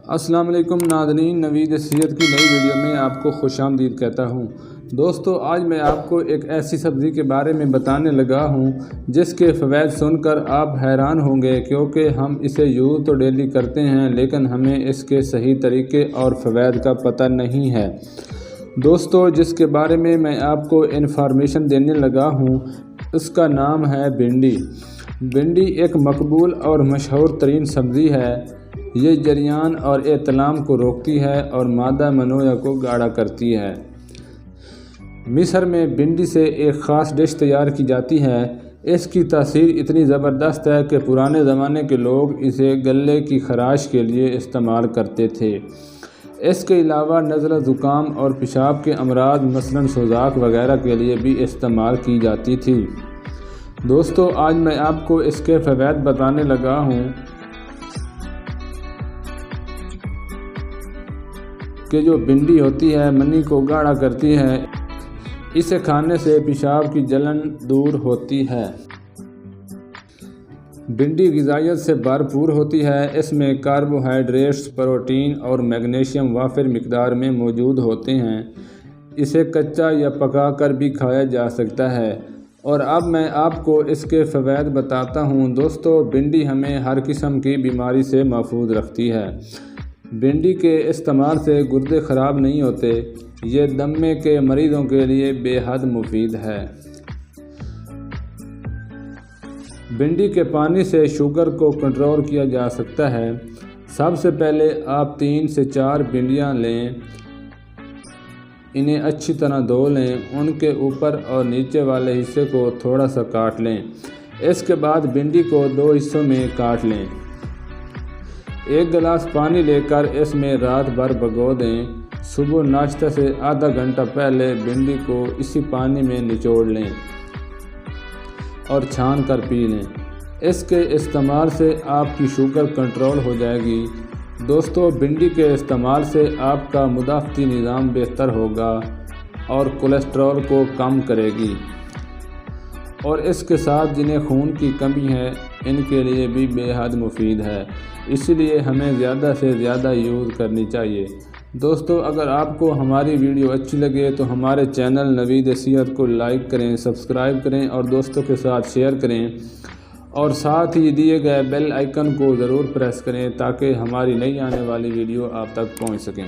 السلام علیکم ناظرین، نوید صحت کی نئی ویڈیو میں آپ کو خوش آمدید کہتا ہوں۔ دوستو، آج میں آپ کو ایک ایسی سبزی کے بارے میں بتانے لگا ہوں جس کے فوائد سن کر آپ حیران ہوں گے، کیونکہ ہم اسے یوز تو ڈیلی کرتے ہیں لیکن ہمیں اس کے صحیح طریقے اور فوائد کا پتہ نہیں ہے۔ دوستو، جس کے بارے میں آپ کو انفارمیشن دینے لگا ہوں اس کا نام ہے بھنڈی۔ بھنڈی ایک مقبول اور مشہور ترین سبزی ہے۔ یہ جریان اور احتلام کو روکتی ہے اور مادہ منویا کو گاڑھا کرتی ہے۔ مصر میں بھنڈی سے ایک خاص ڈش تیار کی جاتی ہے۔ اس کی تاثیر اتنی زبردست ہے کہ پرانے زمانے کے لوگ اسے گلے کی خراش کے لیے استعمال کرتے تھے۔ اس کے علاوہ نزلہ زکام اور پیشاب کے امراض مثلاً سوزاک وغیرہ کے لیے بھی استعمال کی جاتی تھی۔ دوستو، آج میں آپ کو اس کے فوائد بتانے لگا ہوں کہ جو بھنڈی ہوتی ہے منی کو گاڑھا کرتی ہے۔ اسے کھانے سے پیشاب کی جلن دور ہوتی ہے۔ بھنڈی غذائیت سے بھرپور ہوتی ہے۔ اس میں کاربوہائیڈریٹس، پروٹین اور میگنیشیم وافر مقدار میں موجود ہوتے ہیں۔ اسے کچا یا پکا کر بھی کھایا جا سکتا ہے۔ اور اب میں آپ کو اس کے فوائد بتاتا ہوں۔ دوستو، بھنڈی ہمیں ہر قسم کی بیماری سے محفوظ رکھتی ہے۔ بھنڈی کے استعمال سے گردے خراب نہیں ہوتے۔ یہ دمے کے مریضوں کے لیے بے حد مفید ہے۔ بھنڈی کے پانی سے شوگر کو کنٹرول کیا جا سکتا ہے۔ سب سے پہلے آپ 3 سے 4 بھنڈیاں لیں۔ انہیں اچھی طرح دھو لیں۔ ان کے اوپر اور نیچے والے حصے کو تھوڑا سا کاٹ لیں۔ اس کے بعد بھنڈی کو 2 حصوں میں کاٹ لیں۔ 1 گلاس پانی لے کر اس میں رات بھر بھگو دیں۔ صبح ناشتہ سے آدھا گھنٹہ پہلے بھنڈی کو اسی پانی میں نچوڑ لیں اور چھان کر پی لیں۔ اس کے استعمال سے آپ کی شوگر کنٹرول ہو جائے گی۔ دوستو، بھنڈی کے استعمال سے آپ کا مدافعتی نظام بہتر ہوگا اور کولیسٹرول کو کم کرے گی۔ اور اس کے ساتھ جنہیں خون کی کمی ہے ان کے لیے بھی بے حد مفید ہے۔ اس لیے ہمیں زیادہ سے زیادہ یوز کرنی چاہیے۔ دوستو، اگر آپ کو ہماری ویڈیو اچھی لگے تو ہمارے چینل نوید صحت کو لائک کریں، سبسکرائب کریں اور دوستوں کے ساتھ شیئر کریں، اور ساتھ ہی دیے گئے بیل آئیکن کو ضرور پریس کریں تاکہ ہماری نئی آنے والی ویڈیو آپ تک پہنچ سکیں۔